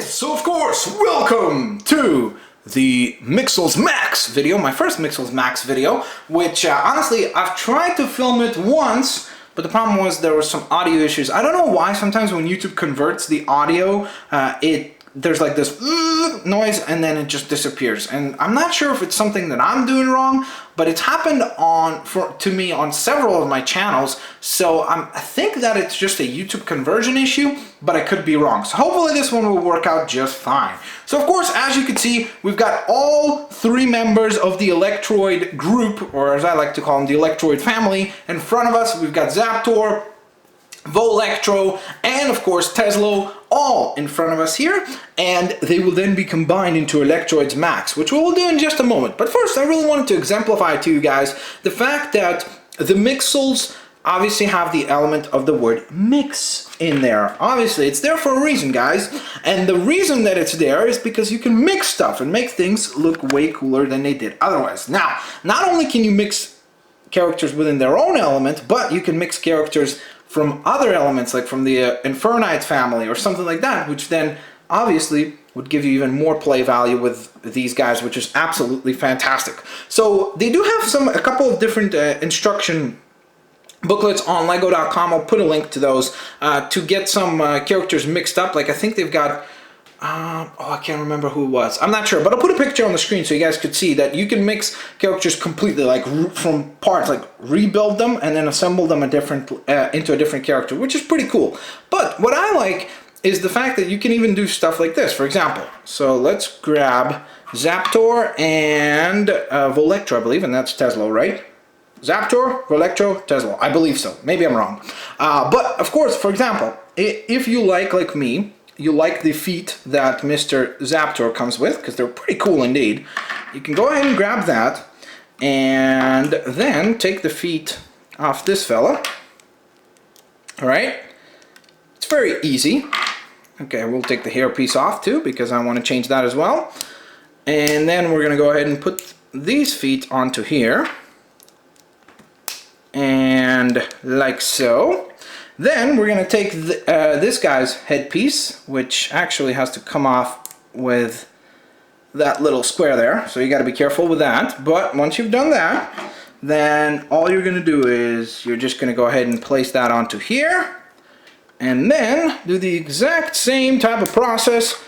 So of course, welcome to the Mixels Max video, my first Mixels Max video, which honestly, I've tried to film it once, but the problem was there were some audio issues. I don't know why, sometimes when YouTube converts the audio, there's like this noise and then it just disappears. And I'm not sure if it's something that I'm doing wrong, but it's happened to me on several of my channels. So I think that it's just a YouTube conversion issue, but I could be wrong. So hopefully this one will work out just fine. So of course, as you can see, we've got all three members of the Electroid group, or as I like to call them, the Electroid family, in front of us. We've got Zaptor, Volectro, and of course Tesla, all in front of us here, and they will then be combined into Electroids Max, which we will do in just a moment. But first, I really wanted to exemplify to you guys the fact that the Mixels obviously have the element of the word mix in there. Obviously, it's there for a reason, guys, and the reason that it's there is because you can mix stuff and make things look way cooler than they did otherwise. Now, not only can you mix characters within their own element, but you can mix characters from other elements, like from the Electroids family or something like that, which then obviously would give you even more play value with these guys, which is absolutely fantastic. So they do have a couple of different instruction booklets on lego.com. I'll put a link to those to get some characters mixed up. Like I think they've got oh, I can't remember who it was. I'm not sure, but I'll put a picture on the screen so you guys could see that you can mix characters completely, like from parts, like rebuild them and then assemble them into a different character, which is pretty cool. But what I like is the fact that you can even do stuff like this, for example. So let's grab Zaptor and Volectro, I believe, and that's Tesla, right? Zaptor, Volectro, Tesla. I believe so. Maybe I'm wrong. But of course, for example, if you like me, you like the feet that Mr. Zaptor comes with, because they're pretty cool indeed, you can go ahead and grab that, and then take the feet off this fella. Alright? It's very easy. Okay, we'll take the hair piece off too, because I want to change that as well. And then we're going to go ahead and put these feet onto here. And like so. Then we're going to take this guy's headpiece, which actually has to come off with that little square there. So you got to be careful with that. But once you've done that, then all you're going to do is you're just going to go ahead and place that onto here. And then do the exact same type of process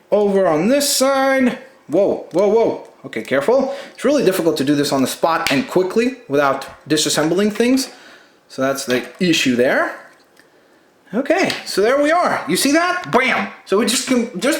over on this side. Whoa, whoa, whoa. Okay, careful. It's really difficult to do this on the spot and quickly without disassembling things. So that's the issue there. Okay, so there we are. You see that? Bam! So we just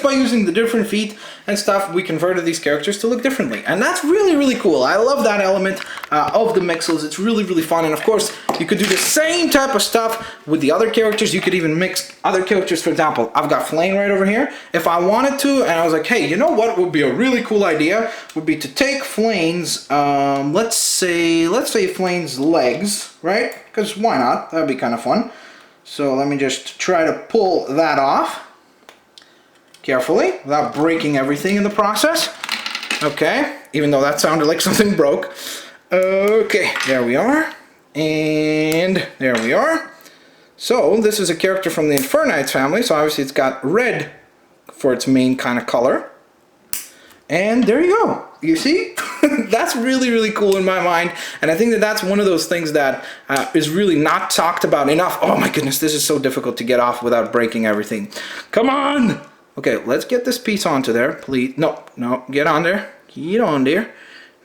by using the different feet and stuff, we converted these characters to look differently. And that's really, really cool. I love that element of the Mixels. It's really, really fun. And of course, you could do the same type of stuff with the other characters. You could even mix other characters. For example, I've got Flame right over here. If I wanted to, and I was like, hey, you know what would be a really cool idea? Would be to take Flame's, let's say Flame's legs, right? Because why not? That'd be kind of fun. So let me just try to pull that off carefully without breaking everything in the process. Okay, even though that sounded like something broke. Okay, there we are. And there we are. So this is a character from the Electroids family, so obviously it's got red for its main kind of color. And there you go. You see? That's really, really cool in my mind. And I think that that's one of those things that is really not talked about enough. Oh my goodness, this is so difficult to get off without breaking everything. Come on! Okay, let's get this piece onto there, please. No, get on there. Get on there.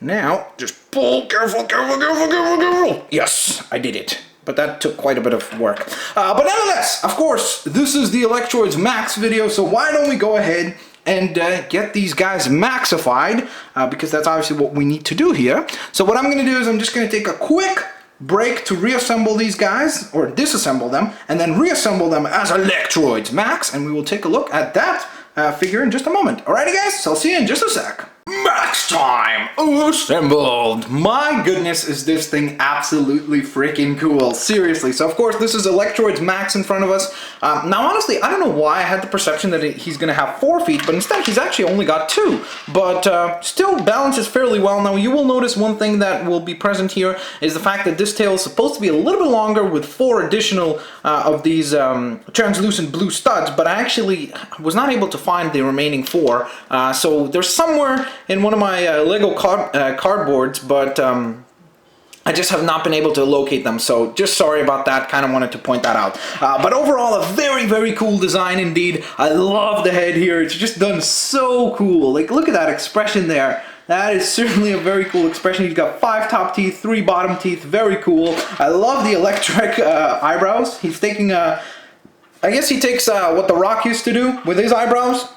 Now, just pull. Careful, careful, careful, careful, careful. Yes, I did it. But that took quite a bit of work. But nonetheless, of course, this is the Electroids Max video, so why don't we go ahead and get these guys maxified, because that's obviously what we need to do here. So what I'm going to do is I'm just going to take a quick break to reassemble these guys, or disassemble them, and then reassemble them as Electroids Max, and we will take a look at that figure in just a moment. Alrighty guys, so I'll see you in just a sec. Max time! Assembled! My goodness, is this thing absolutely freaking cool. Seriously. So of course this is Electroids Max in front of us. Now honestly, I don't know why I had the perception that he's going to have 4 feet, but instead he's actually only got 2. But still balances fairly well. Now you will notice one thing that will be present here is the fact that this tail is supposed to be a little bit longer with 4 additional of these translucent blue studs, but I actually was not able to find the remaining 4. So there's somewhere in one of my Lego cardboards, but I just have not been able to locate them, so just sorry about that, kind of wanted to point that out. But overall, a very, very cool design indeed. I love the head here, it's just done so cool. Like, look at that expression there. That is certainly a very cool expression. He's got 5 top teeth, 3 bottom teeth, very cool. I love the electric eyebrows. He's taking, I guess he takes what The Rock used to do with his eyebrows.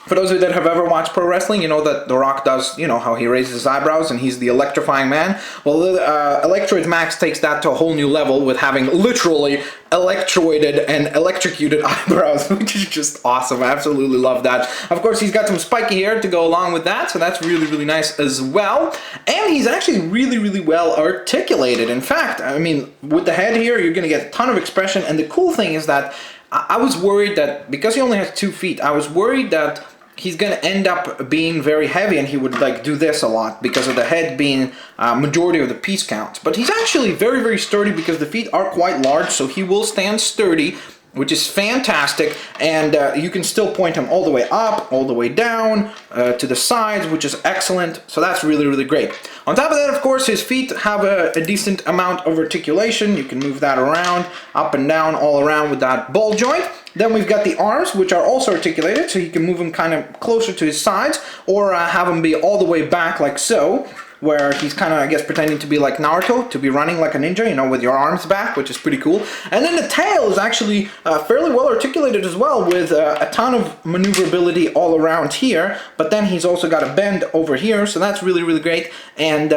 For those of you that have ever watched pro wrestling, you know that The Rock does, you know, how he raises his eyebrows and he's the electrifying man. Well, Electroids Max takes that to a whole new level with having literally electroided and electrocuted eyebrows, which is just awesome. I absolutely love that. Of course, he's got some spiky hair to go along with that, so that's really, really nice as well. And he's actually really, really well articulated. In fact, I mean, with the head here, you're going to get a ton of expression. And the cool thing is that I was worried that, because he only has 2 feet, I was worried that he's gonna end up being very heavy and he would like do this a lot because of the head being majority of the piece count. But he's actually very, very sturdy because the feet are quite large, so he will stand sturdy, which is fantastic. And you can still point him all the way up, all the way down, to the sides, which is excellent. So that's really, really great. On top of that, of course, his feet have a decent amount of articulation. You can move that around, up and down, all around with that ball joint. Then we've got the arms, which are also articulated, so you can move them kind of closer to his sides, or have them be all the way back like so, where he's kind of, I guess, pretending to be like Naruto, to be running like a ninja, you know, with your arms back, which is pretty cool. And then the tail is actually fairly well articulated as well, with a ton of maneuverability all around here, but then he's also got a bend over here, so that's really, really great. And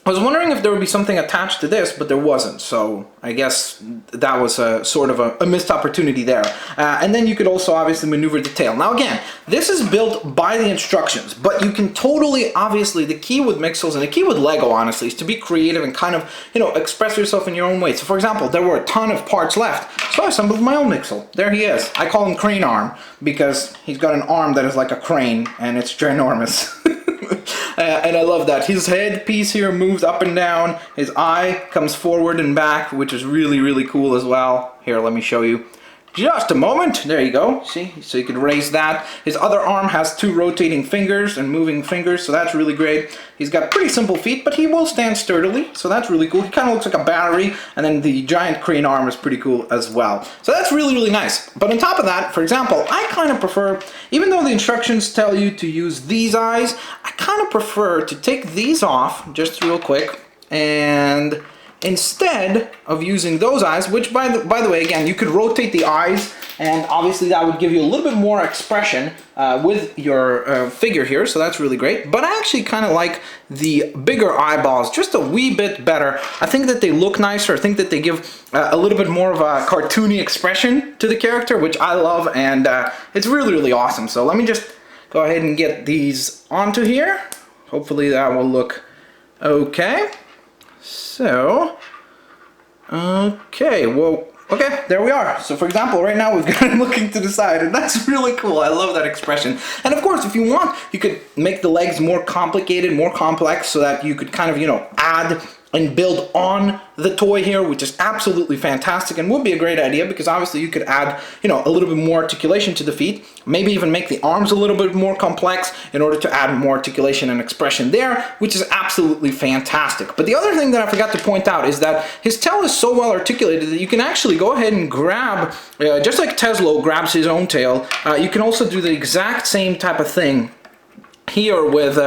I was wondering if there would be something attached to this, but there wasn't, so I guess that was a sort of a missed opportunity there. And then you could also obviously maneuver the tail. Now again, this is built by the instructions, but you can totally, obviously, the key with Mixels and the key with Lego, honestly, is to be creative and kind of, you know, express yourself in your own way. So for example, there were a ton of parts left, so I assembled my own Mixel. There he is. I call him Crane Arm, because he's got an arm that is like a crane, and it's ginormous. And I love that. His head piece here moves up and down. His eye comes forward and back, which is really, really cool as well. Here, let me show you. Just a moment. There you go. See? So you can raise that. His other arm has 2 rotating fingers and moving fingers, so that's really great. He's got pretty simple feet, but he will stand sturdily, so that's really cool. He kind of looks like a battery, and then the giant crane arm is pretty cool as well. So that's really, really nice. But on top of that, for example, I kind of prefer, even though the instructions tell you to use these eyes, I kind of prefer to take these off just real quick, and instead of using those eyes, which by the way, again, you could rotate the eyes, and obviously that would give you a little bit more expression with your figure here, so that's really great. But I actually kind of like the bigger eyeballs just a wee bit better. I think that they look nicer. I think that they give a little bit more of a cartoony expression to the character, which I love, and it's really, really awesome. So let me just go ahead and get these onto here. Hopefully that will look okay. So, okay, well, okay, there we are. So for example, right now we've got him looking to the side, and that's really cool. I love that expression. And of course, if you want, you could make the legs more complicated, more complex, so that you could kind of, you know, add and build on the toy here, which is absolutely fantastic and would be a great idea, because obviously you could add, you know, a little bit more articulation to the feet, maybe even make the arms a little bit more complex in order to add more articulation and expression there, which is absolutely fantastic. But the other thing that I forgot to point out is that his tail is so well articulated that you can actually go ahead and grab, just like Tesla grabs his own tail, you can also do the exact same type of thing here with,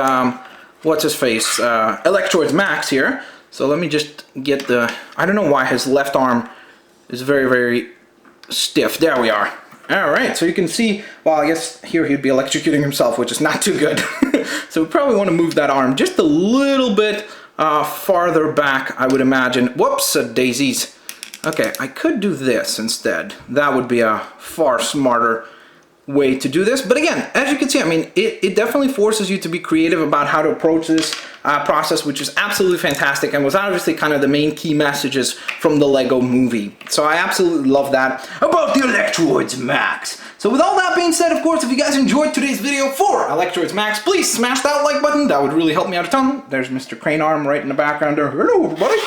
what's his face, Electroids Max here. So let me just get the, I don't know why his left arm is very, very stiff. There we are. All right, so you can see, well, I guess here he'd be electrocuting himself, which is not too good. So we probably want to move that arm just a little bit farther back, I would imagine. Whoops, daisies. Okay, I could do this instead. That would be a far smarter way to do this. But again, as you can see, I mean, it definitely forces you to be creative about how to approach this process, which is absolutely fantastic and was obviously kind of the main key messages from the Lego movie. So I absolutely love that about the Electroids Max. So with all that being said, of course, if you guys enjoyed today's video for Electroids Max, please smash that like button. That would really help me out a ton. There's Mr. Crane Arm right in the background there. Hello, everybody.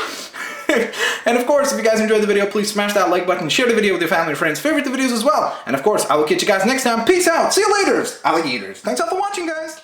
And of course, if you guys enjoyed the video, please smash that like button, share the video with your family and friends, favorite the videos as well. And of course, I will catch you guys next time. Peace out. See you later, alligators. Thanks all for watching, guys.